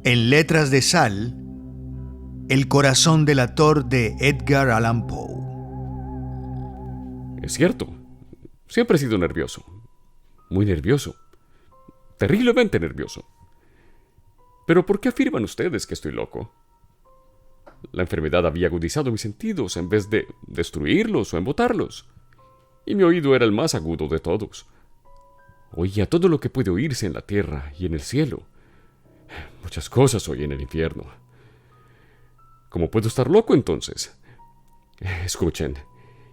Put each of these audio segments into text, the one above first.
En letras de sal, El corazón delator de Edgar Allan Poe. Es cierto, siempre he sido nervioso. Muy nervioso. Terriblemente nervioso. ¿Pero por qué afirman ustedes que estoy loco? La enfermedad había agudizado mis sentidos en vez de destruirlos o embotarlos. Y mi oído era el más agudo de todos. Oía todo lo que puede oírse en la tierra y en el cielo. Muchas cosas oí en el infierno. ¿Cómo puedo estar loco entonces? Escuchen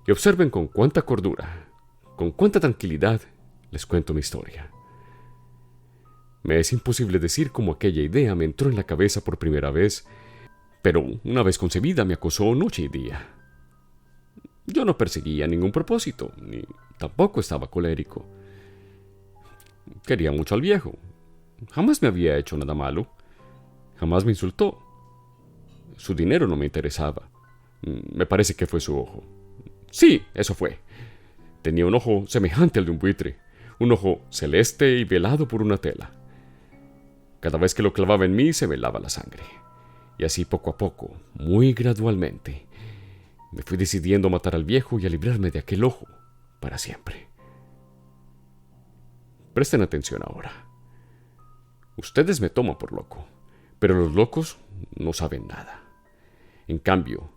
y observen con cuánta cordura, con cuánta tranquilidad les cuento mi historia. Me es imposible decir cómo aquella idea me entró en la cabeza por primera vez, pero una vez concebida me acosó noche y día. Yo no perseguía ningún propósito, ni tampoco estaba colérico. Quería mucho al viejo. Jamás me había hecho nada malo. Jamás me insultó. Su dinero no me interesaba. Me parece que fue su ojo. Sí, eso fue. Tenía un ojo semejante al de un buitre. Un ojo celeste y velado por una tela. Cada vez que lo clavaba en mí se me helaba la sangre. Y así poco a poco, muy gradualmente, me fui decidiendo a matar al viejo y a librarme de aquel ojo para siempre. Presten atención ahora. Ustedes me toman por loco, pero los locos no saben nada. En cambio,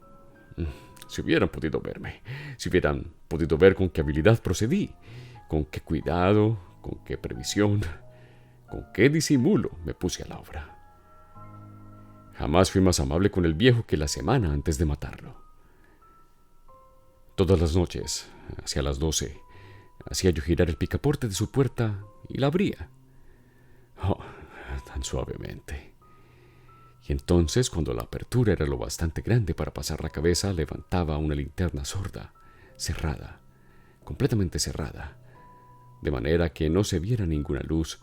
si hubieran podido verme, si hubieran podido ver con qué habilidad procedí, con qué cuidado, con qué previsión, con qué disimulo me puse a la obra. Jamás fui más amable con el viejo que la semana antes de matarlo. Todas las noches, hacia las 12, hacía yo girar el picaporte de su puerta y la abría. Oh, tan suavemente. Y entonces, cuando la apertura era lo bastante grande para pasar la cabeza, levantaba una linterna sorda, cerrada, completamente cerrada, de manera que no se viera ninguna luz,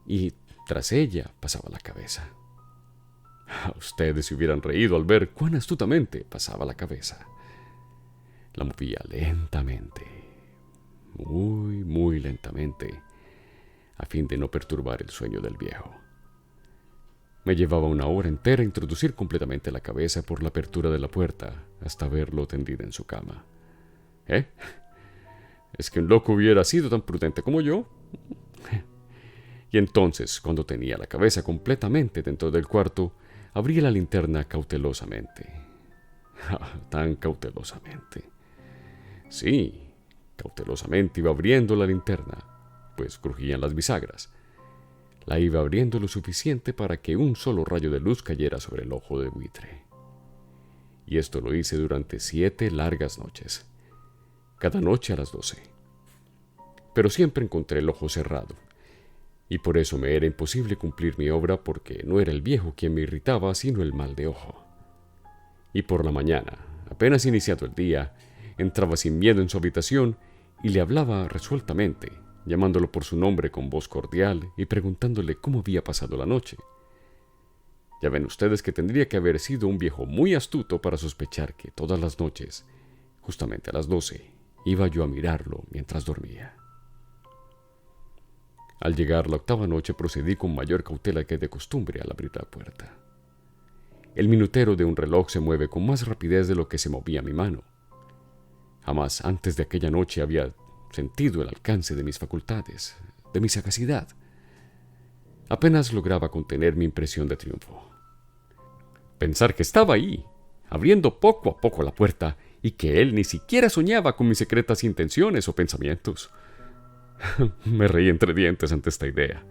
y tras ella pasaba la cabeza. Ustedes se hubieran reído al ver cuán astutamente pasaba la cabeza. La movía lentamente, muy, muy lentamente, a fin de no perturbar el sueño del viejo. Me llevaba una hora entera introducir completamente la cabeza por la apertura de la puerta hasta verlo tendido en su cama. ¿Eh? ¿Es que un loco hubiera sido tan prudente como yo? Y entonces, cuando tenía la cabeza completamente dentro del cuarto, abría la linterna cautelosamente. Tan cautelosamente. Sí, cautelosamente iba abriendo la linterna, pues crujían las bisagras. La iba abriendo lo suficiente para que un solo rayo de luz cayera sobre el ojo de buitre. Y esto lo hice durante 7 largas noches, cada noche a las 12. Pero siempre encontré el ojo cerrado, y por eso me era imposible cumplir mi obra, porque no era el viejo quien me irritaba, sino el mal de ojo. Y por la mañana, apenas iniciado el día, entraba sin miedo en su habitación y le hablaba resueltamente, llamándolo por su nombre con voz cordial y preguntándole cómo había pasado la noche. Ya ven ustedes que tendría que haber sido un viejo muy astuto para sospechar que todas las noches, justamente a las 12, iba yo a mirarlo mientras dormía. Al llegar la 8ª noche procedí con mayor cautela que de costumbre al abrir la puerta. El minutero de un reloj se mueve con más rapidez de lo que se movía mi mano. Jamás antes de aquella noche había sentido el alcance de mis facultades, de mi sagacidad. Apenas lograba contener mi impresión de triunfo. Pensar que estaba ahí, abriendo poco a poco la puerta, y que él ni siquiera soñaba con mis secretas intenciones o pensamientos. Me reí entre dientes ante esta idea,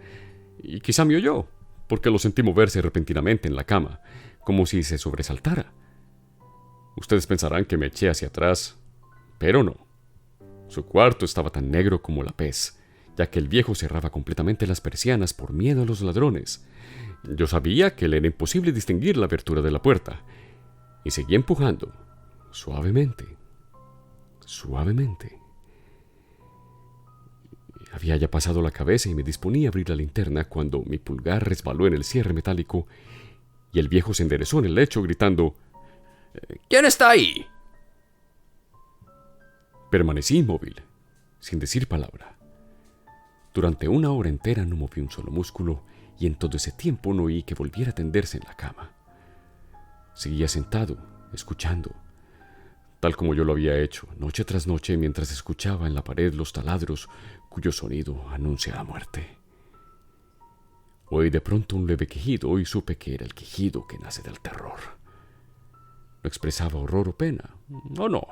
y quizá me oyó, porque lo sentí moverse repentinamente en la cama, como si se sobresaltara. Ustedes pensarán que me eché hacia atrás, pero no. Su cuarto estaba tan negro como la pez, ya que el viejo cerraba completamente las persianas por miedo a los ladrones. Yo sabía que le era imposible distinguir la abertura de la puerta, y seguí empujando, suavemente, suavemente. Había ya pasado la cabeza y me disponía a abrir la linterna cuando mi pulgar resbaló en el cierre metálico y el viejo se enderezó en el lecho gritando: ¿Quién está ahí? Permanecí inmóvil, sin decir palabra. Durante 1 hora entera no moví un solo músculo y en todo ese tiempo no oí que volviera a tenderse en la cama. Seguía sentado, escuchando, tal como yo lo había hecho noche tras noche mientras escuchaba en la pared los taladros cuyo sonido anuncia la muerte. Oí de pronto un leve quejido y supe que era el quejido que nace del terror. No expresaba horror o pena. No.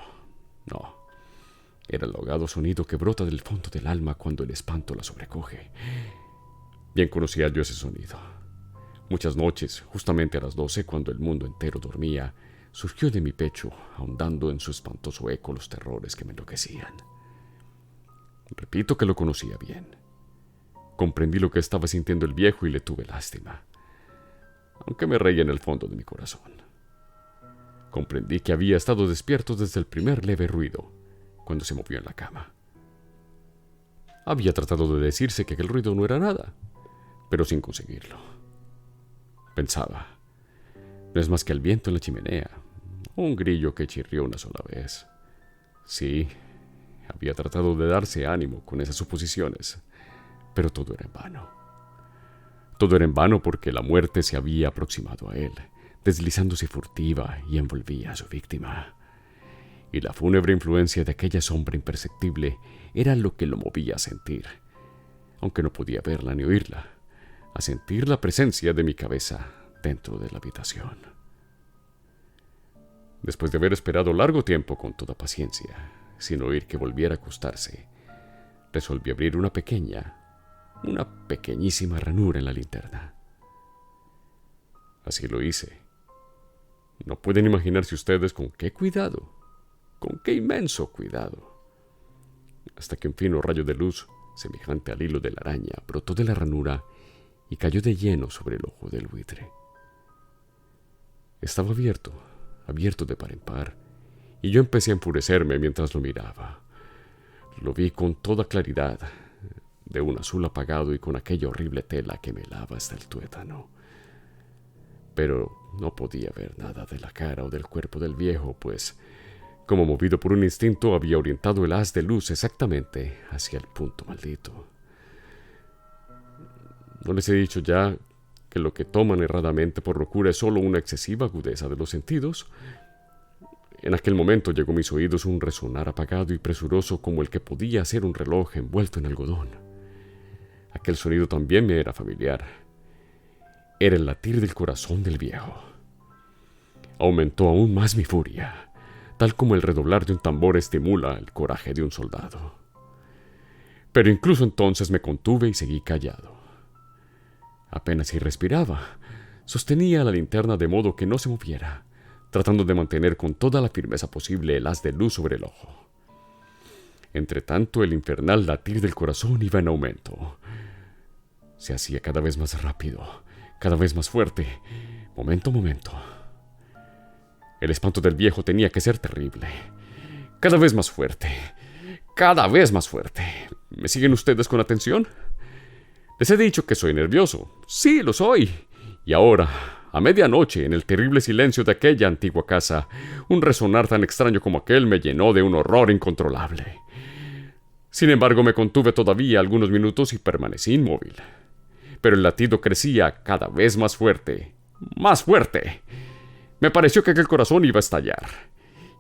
Era el ahogado sonido que brota del fondo del alma cuando el espanto la sobrecoge. Bien conocía yo ese sonido. Muchas noches, justamente a las 12, cuando el mundo entero dormía, surgió de mi pecho, ahondando en su espantoso eco los terrores que me enloquecían. Repito que lo conocía bien. Comprendí lo que estaba sintiendo el viejo y le tuve lástima, aunque me reía en el fondo de mi corazón. Comprendí que había estado despierto desde el primer leve ruido, cuando se movió en la cama. Había tratado de decirse que aquel ruido no era nada, pero sin conseguirlo. Pensaba, no es más que el viento en la chimenea, o un grillo que chirrió una sola vez. Sí, había tratado de darse ánimo con esas suposiciones, pero todo era en vano. Todo era en vano porque la muerte se había aproximado a él, deslizándose furtiva y envolvía a su víctima. Y la fúnebre influencia de aquella sombra imperceptible era lo que lo movía a sentir, aunque no podía verla ni oírla, a sentir la presencia de mi cabeza dentro de la habitación. Después de haber esperado largo tiempo con toda paciencia, sin oír que volviera a acostarse, resolví abrir una pequeñísima ranura en la linterna. Así lo hice. No pueden imaginarse ustedes con qué cuidado, con qué inmenso cuidado, hasta que un fino rayo de luz, semejante al hilo de la araña, brotó de la ranura y cayó de lleno sobre el ojo del buitre. Estaba abierto de par en par, y yo empecé a enfurecerme mientras lo miraba. Lo vi con toda claridad, de un azul apagado y con aquella horrible tela que me helaba hasta el tuétano. Pero no podía ver nada de la cara o del cuerpo del viejo, pues, como movido por un instinto, había orientado el haz de luz exactamente hacia el punto maldito. ¿No les he dicho ya que lo que toman erradamente por locura es solo una excesiva agudeza de los sentidos? En aquel momento llegó a mis oídos un resonar apagado y presuroso como el que podía ser un reloj envuelto en algodón. Aquel sonido también me era familiar. Era el latir del corazón del viejo. Aumentó aún más mi furia, tal como el redoblar de un tambor estimula el coraje de un soldado. Pero incluso entonces me contuve y seguí callado. Apenas si respiraba, sostenía la linterna de modo que no se moviera, tratando de mantener con toda la firmeza posible el haz de luz sobre el ojo. Entretanto, el infernal latir del corazón iba en aumento. Se hacía cada vez más rápido, cada vez más fuerte, momento a momento. El espanto del viejo tenía que ser terrible. Cada vez más fuerte, cada vez más fuerte. ¿Me siguen ustedes con atención? Les he dicho que soy nervioso. Sí, lo soy. Y ahora, a medianoche, en el terrible silencio de aquella antigua casa, un resonar tan extraño como aquel me llenó de un horror incontrolable. Sin embargo, me contuve todavía algunos minutos y permanecí inmóvil. Pero el latido crecía cada vez más fuerte, más fuerte. Me pareció que aquel corazón iba a estallar,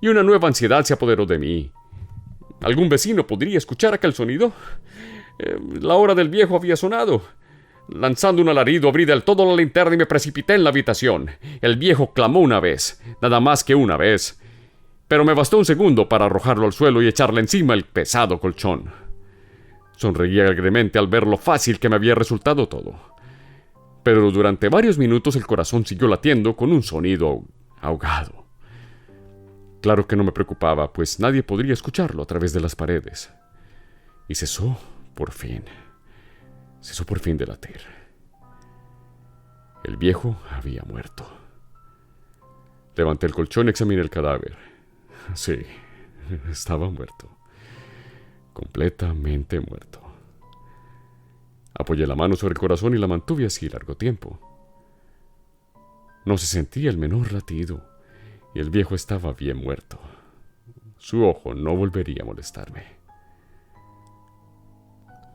y una nueva ansiedad se apoderó de mí. ¿Algún vecino podría escuchar aquel sonido? La hora del viejo había sonado. Lanzando un alarido, abrí del todo la linterna y me precipité en la habitación. El viejo clamó una vez, nada más que una vez, pero me bastó un segundo para arrojarlo al suelo y echarle encima el pesado colchón. Sonreí alegremente al ver lo fácil que me había resultado todo. Pero durante varios minutos el corazón siguió latiendo con un sonido ahogado. Claro que no me preocupaba, pues nadie podría escucharlo a través de las paredes. Y cesó por fin de latir. El viejo había muerto. Levanté el colchón y examiné el cadáver. Sí, estaba muerto. Completamente muerto. Apoyé la mano sobre el corazón y la mantuve así largo tiempo. No se sentía el menor latido, y el viejo estaba bien muerto. Su ojo no volvería a molestarme.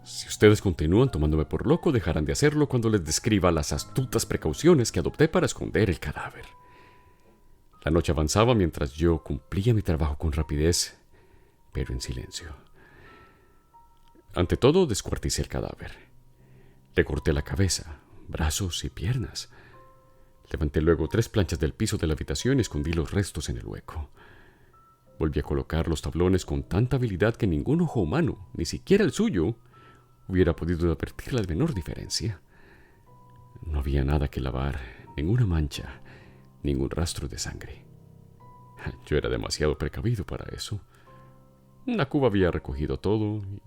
Si ustedes continúan tomándome por loco, dejarán de hacerlo cuando les describa las astutas precauciones que adopté para esconder el cadáver. La noche avanzaba mientras yo cumplía mi trabajo con rapidez, pero en silencio. Ante todo, descuarticé el cadáver. Le corté la cabeza, brazos y piernas. Levanté luego 3 planchas del piso de la habitación y escondí los restos en el hueco. Volví a colocar los tablones con tanta habilidad que ningún ojo humano, ni siquiera el suyo, hubiera podido advertir la menor diferencia. No había nada que lavar, ninguna mancha, ningún rastro de sangre. Yo era demasiado precavido para eso. La cuba había recogido todo y...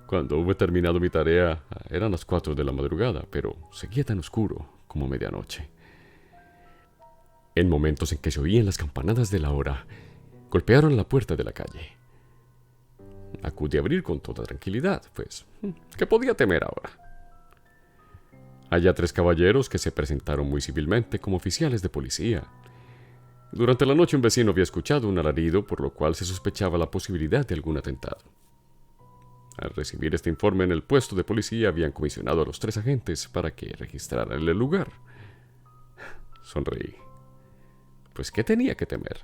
Cuando hube terminado mi tarea, eran las 4 de la madrugada, pero seguía tan oscuro como medianoche. En momentos en que se oían las campanadas de la hora, golpearon la puerta de la calle. Acudí a abrir con toda tranquilidad, pues, ¿qué podía temer ahora? Había 3 caballeros que se presentaron muy civilmente como oficiales de policía. Durante la noche un vecino había escuchado un alarido, por lo cual se sospechaba la posibilidad de algún atentado. Al recibir este informe en el puesto de policía, habían comisionado a los 3 agentes para que registraran el lugar. Sonreí. Pues, ¿qué tenía que temer?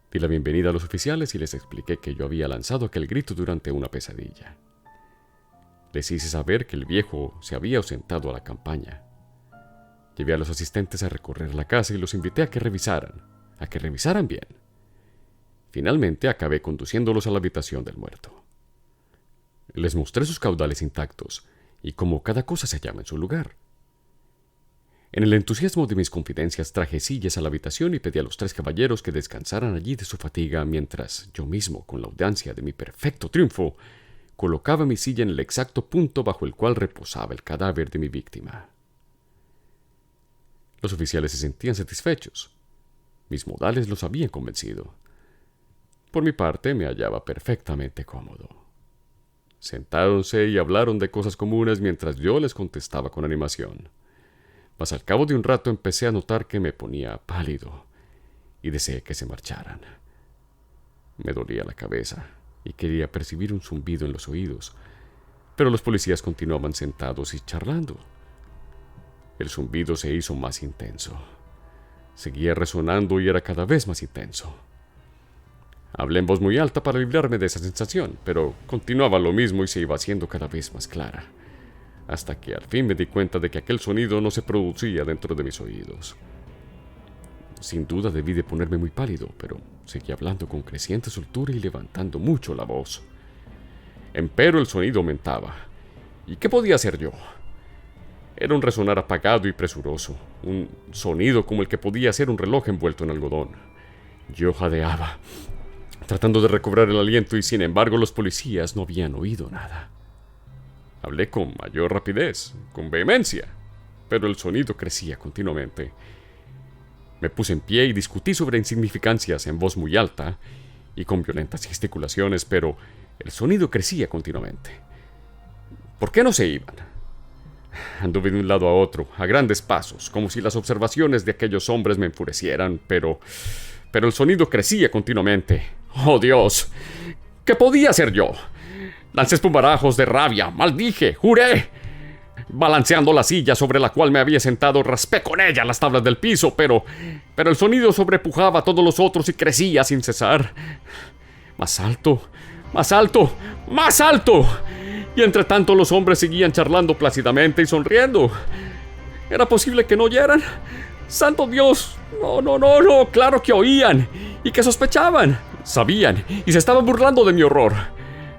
Di la bienvenida a los oficiales y les expliqué que yo había lanzado aquel grito durante una pesadilla. Les hice saber que el viejo se había ausentado a la campaña. Llevé a los asistentes a recorrer la casa y los invité a que revisaran bien. Finalmente acabé conduciéndolos a la habitación del muerto. Les mostré sus caudales intactos y cómo cada cosa se hallaba en su lugar. En el entusiasmo de mis confidencias traje sillas a la habitación y pedí a los 3 caballeros que descansaran allí de su fatiga mientras yo mismo, con la audacia de mi perfecto triunfo, colocaba mi silla en el exacto punto bajo el cual reposaba el cadáver de mi víctima. Los oficiales se sentían satisfechos. Mis modales los habían convencido. Por mi parte, me hallaba perfectamente cómodo. Sentáronse y hablaron de cosas comunes mientras yo les contestaba con animación. Mas al cabo de un rato empecé a notar que me ponía pálido y deseé que se marcharan. Me dolía la cabeza y quería percibir un zumbido en los oídos, pero los policías continuaban sentados y charlando. El zumbido se hizo más intenso. Seguía resonando y era cada vez más intenso. Hablé en voz muy alta para librarme de esa sensación, pero continuaba lo mismo y se iba haciendo cada vez más clara, hasta que al fin me di cuenta de que aquel sonido no se producía dentro de mis oídos. Sin duda debí de ponerme muy pálido, pero seguí hablando con creciente soltura y levantando mucho la voz. Empero el sonido aumentaba. ¿Y qué podía hacer yo? Era un resonar apagado y presuroso, un sonido como el que podía hacer un reloj envuelto en algodón. Yo jadeaba, tratando de recobrar el aliento, y sin embargo los policías no habían oído nada. Hablé con mayor rapidez, con vehemencia, pero el sonido crecía continuamente. Me puse en pie y discutí sobre insignificancias en voz muy alta y con violentas gesticulaciones, pero el sonido crecía continuamente. ¿Por qué no se iban? Anduve de un lado a otro, a grandes pasos, como si las observaciones de aquellos hombres me enfurecieran, pero el sonido crecía continuamente. ¡Oh, Dios! ¿Qué podía hacer yo? Lancé espumarajos de rabia, maldije, juré. Balanceando la silla sobre la cual me había sentado, raspé con ella las tablas del piso, pero el sonido sobrepujaba a todos los otros y crecía sin cesar. Más alto, más alto, más alto. Y entre tanto los hombres seguían charlando plácidamente y sonriendo. ¿Era posible que no oyeran? ¡Santo Dios! No, claro que oían y que sospechaban. Sabían y se estaban burlando de mi horror.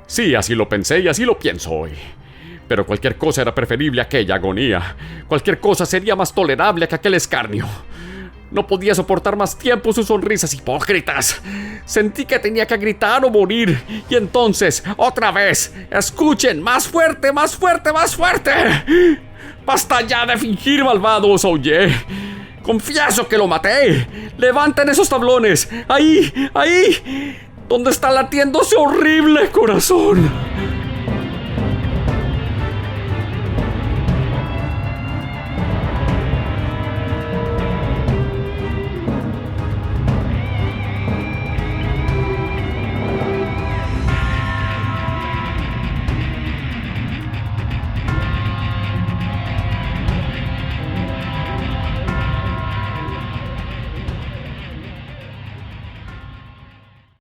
Sí, así lo pensé y así lo pienso hoy. Pero cualquier cosa era preferible a aquella agonía. Cualquier cosa sería más tolerable que aquel escarnio. No podía soportar más tiempo sus sonrisas hipócritas. Sentí que tenía que gritar o morir. Y entonces, otra vez, escuchen, más fuerte, más fuerte, más fuerte. Basta ya de fingir, malvados, aullé. Confieso que lo maté. Levanten esos tablones. Ahí, donde está latiendo ese horrible corazón.